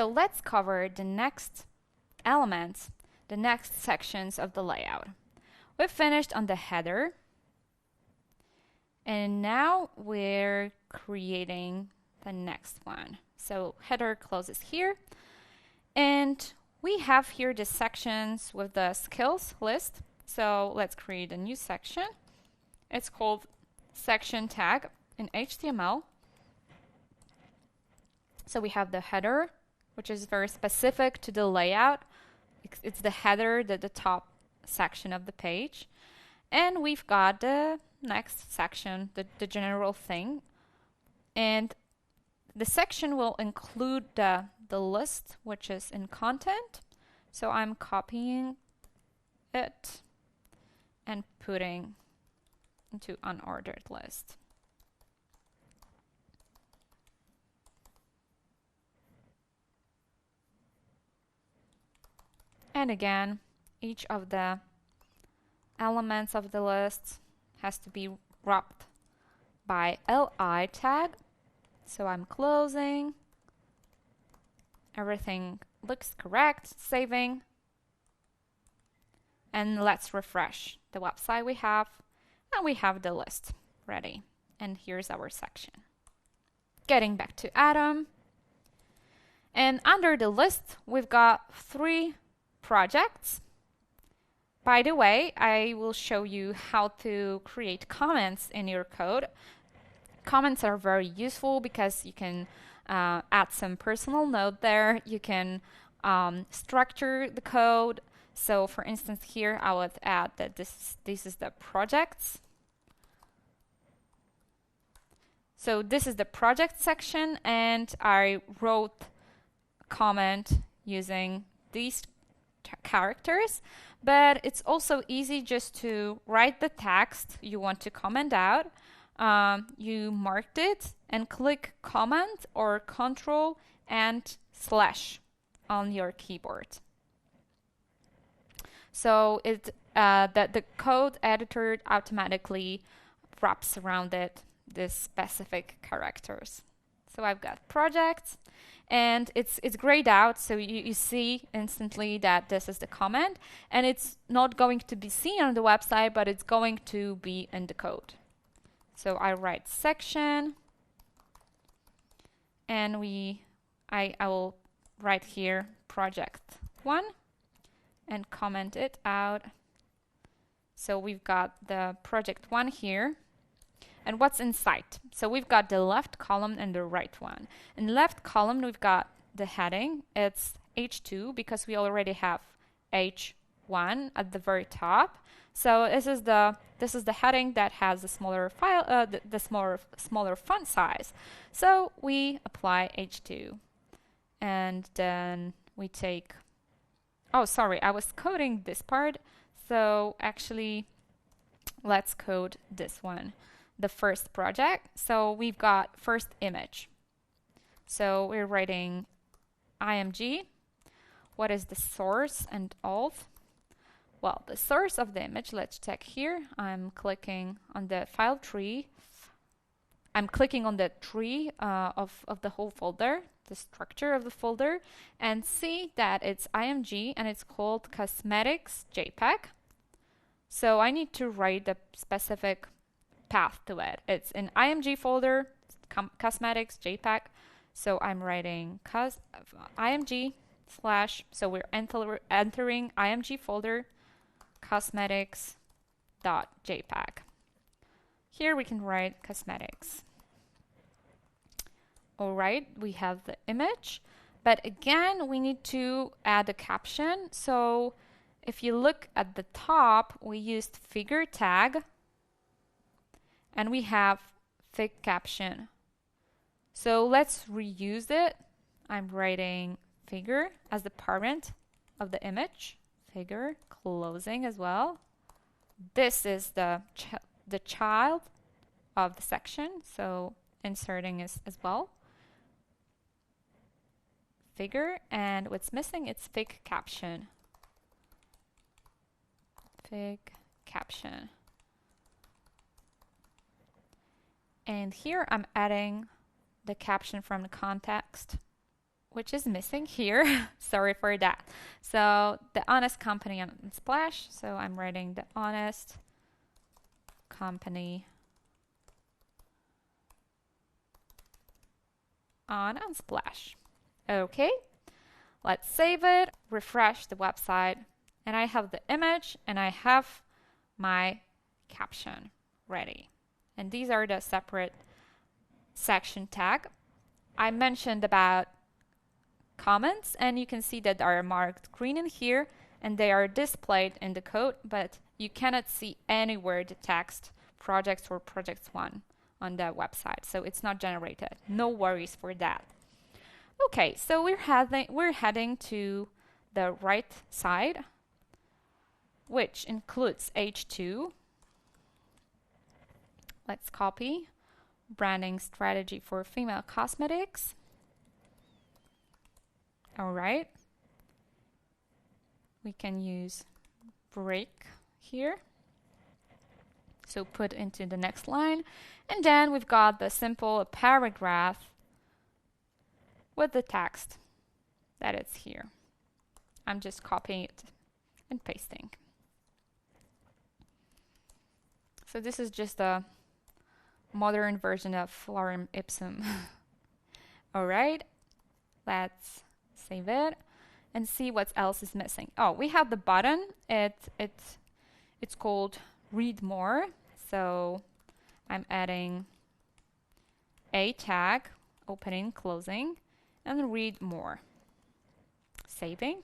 So let's cover the next elements, the next sections of the layout. We've finished on the header, and now we're creating the next one. So header closes here, and we have here the sections with the skills list. So let's create a new section. It's called section tag in HTML. So we have the header, which is very specific to the layout. It's the header, the top section of the page. And we've got the next section, the general thing. And the section will include the list, which is in content. So I'm copying it and putting into unordered list. And again, each of the elements of the list has to be wrapped by li tag. So I'm closing. Everything looks correct, saving. And let's refresh the website we have. And we have the list ready. And here's our section. Getting back to Atom. And under the list, we've got 3 projects. By the way, I will show you how to create comments in your code. Comments are very useful because you can add some personal note there. You can structure the code. So for instance, here I would add that this is the projects. So this is the project section, and I wrote a comment using these characters, but it's also easy just to write the text you want to comment out. You marked it and click Command or Control and / on your keyboard. So the code editor automatically wraps around it these specific characters. So I've got projects, and it's grayed out, so you see instantly that this is the comment, and it's not going to be seen on the website, but it's going to be in the code. So I write section, and I will write here project 1 and comment it out. So we've got the project 1 here. And what's inside? So we've got the left column and the right one. In the left column, we've got the heading. It's H2 because we already have H1 at the very top. So this is the heading that has a smaller file, the smaller font size. So we apply H2, and then we take. Oh, sorry, I was coding this part. So actually, let's code this one. The first project. So we've got first image. So we're writing img. What is the source and alt? Well, the source of the image, let's check here. I'm clicking on the file tree. I'm clicking on the tree of the whole folder, the structure of the folder, and see that it's img and it's called cosmetics JPEG. So I need to write the specific path to it. It's an img folder, cosmetics JPEG. So I'm writing img / so we're entering img folder cosmetics.jpg. Here we can write cosmetics. Alright, we have the image, but again we need to add a caption. So if you look at the top, we used figure tag and we have fig caption. So let's reuse it. I'm writing figure as the parent of the image, figure, closing as well. This is the child of the section, so inserting is as well. Figure, and what's missing, it's fig caption. Fig caption. And here I'm adding the caption from the context which is missing here. Sorry for that. So the honest company on Splash. So I'm writing the honest company on Unsplash. Okay, let's save it, refresh the website, and I have the image and I have my caption ready. And these are the separate section tag. I mentioned about comments, and you can see that they are marked green in here and they are displayed in the code, but you cannot see anywhere the text projects or projects one on the website, so it's not generated. No worries for that. Okay, so we're heading to the right side, which includes H2. Let's copy branding strategy for female cosmetics. All right. We can use break here. So put into the next line. And then we've got the simple paragraph with the text that is here. I'm just copying it and pasting. So this is just a modern version of lorem ipsum. All right, let's save it and see what else is missing. Oh, we have the button. It's called read more. So I'm adding a tag, opening, closing, and read more. Saving.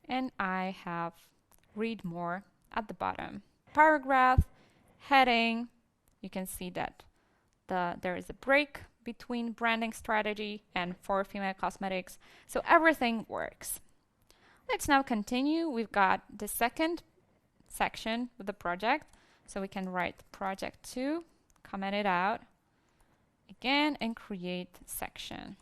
And I have read more at the bottom. Paragraph, heading, you can see that there is a break between branding strategy and for female cosmetics. So everything works. Let's now continue. We've got the second section with the project. So we can write project 2, comment it out again, and create section.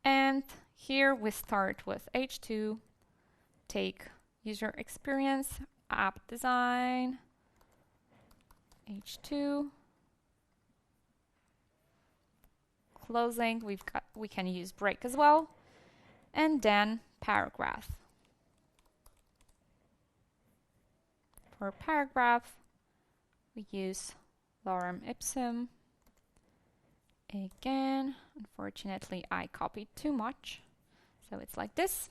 And here we start with H2, take user experience, app design, H2, closing, we can use break as well, and then paragraph. For paragraph, we use lorem ipsum. Again, unfortunately, I copied too much, so it's like this.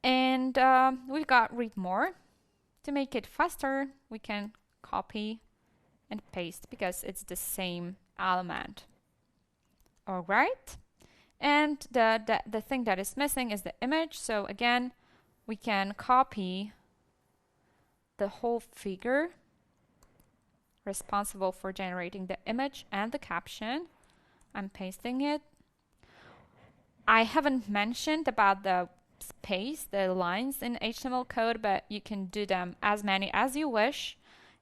And we've got read more. To make it faster, we can copy and paste because it's the same element. All right. And the thing that is missing is the image. So again, we can copy the whole figure responsible for generating the image and the caption. I'm pasting it. I haven't mentioned about the space, the lines in HTML code, but you can do them as many as you wish.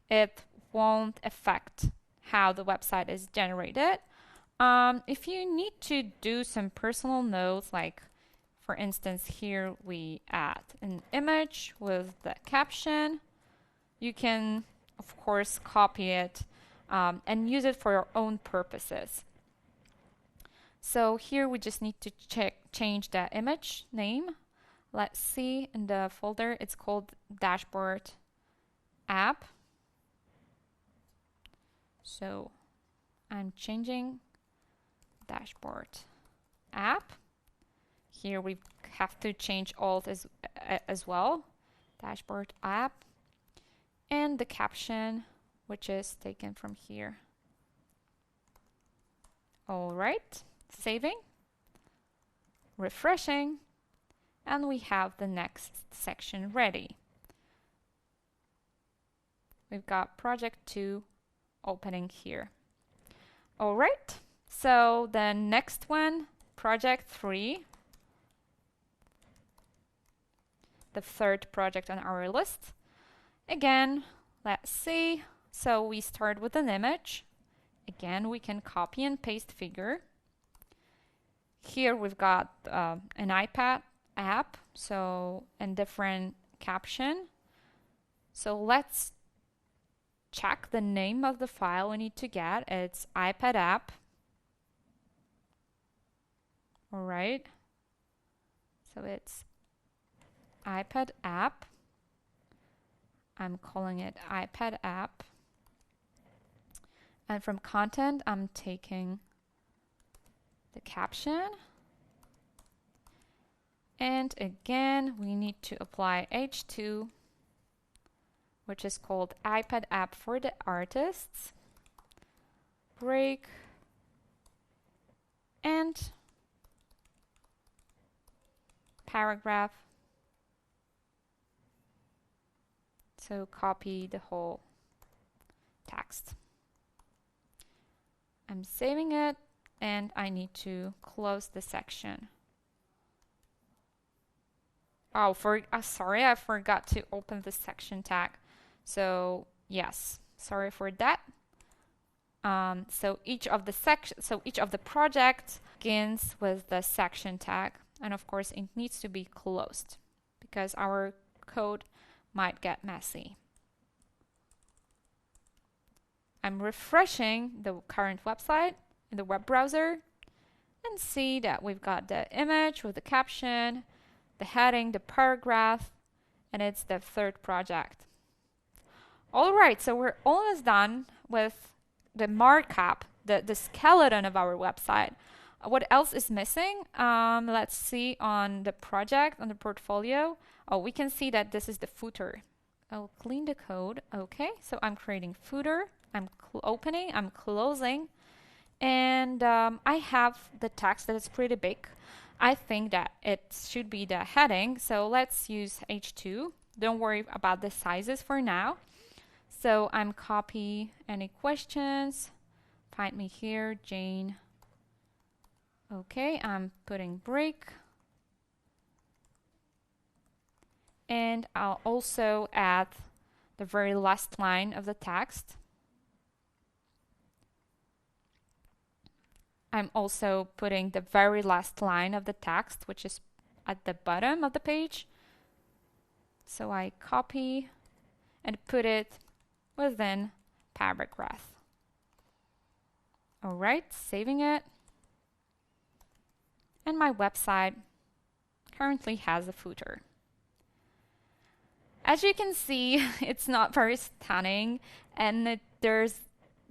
It won't affect how the website is generated. If you need to do some personal notes, like for instance, here we add an image with the caption, you can, of course, copy it and use it for your own purposes. So here we just need to change the image name. Let's see in the folder, it's called dashboard app. So I'm changing dashboard app. Here we have to change alt as well. Dashboard app. And the caption, which is taken from here. All right, saving, refreshing, and we have the next section ready. We've got project 2 opening here. All right, so the next one, project 3, the third project on our list. Again, let's see. So we start with an image. Again, we can copy and paste figure. Here we've got an iPad app, so and different caption. So let's check the name of the file we need to get. It's iPad app. All right. So it's iPad app. I'm calling it iPad app. And from content, I'm taking the caption. And again, we need to apply H2, which is called iPad app for the artists. Break. And paragraph. So copy the whole text. I'm saving it, and I need to close the section. Oh, sorry, I forgot to open the section tag. So yes, sorry for that. So each of the projects begins with the section tag, and of course it needs to be closed because our code might get messy. I'm refreshing the current website in the web browser and see that we've got the image with the caption, the heading, the paragraph, and it's the third project. All right, so we're almost done with the markup, the skeleton of our website. What else is missing? Let's see on the project, on the portfolio. Oh, we can see that this is the footer. I'll clean the code. Okay, so I'm creating footer. I'm opening, I'm closing, and I have the text that is pretty big. I think that it should be the heading, so let's use H2. Don't worry about the sizes for now. So I'm copy any questions. Find me here, Jane. Okay, I'm putting break. And I'll also add the very last line of the text. I'm also putting the very last line of the text, which is at the bottom of the page. So I copy and put it within paragraph. All right, saving it. And my website currently has a footer. As you can see, it's not very stunning, and there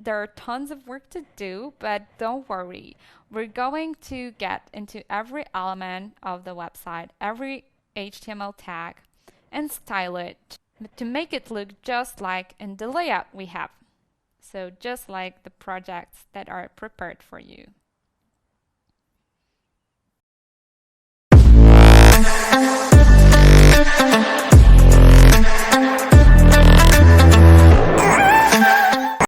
are tons of work to do, but don't worry. We're going to get into every element of the website, every HTML tag, and style it to make it look just like in the layout we have. So just like the projects that are prepared for you.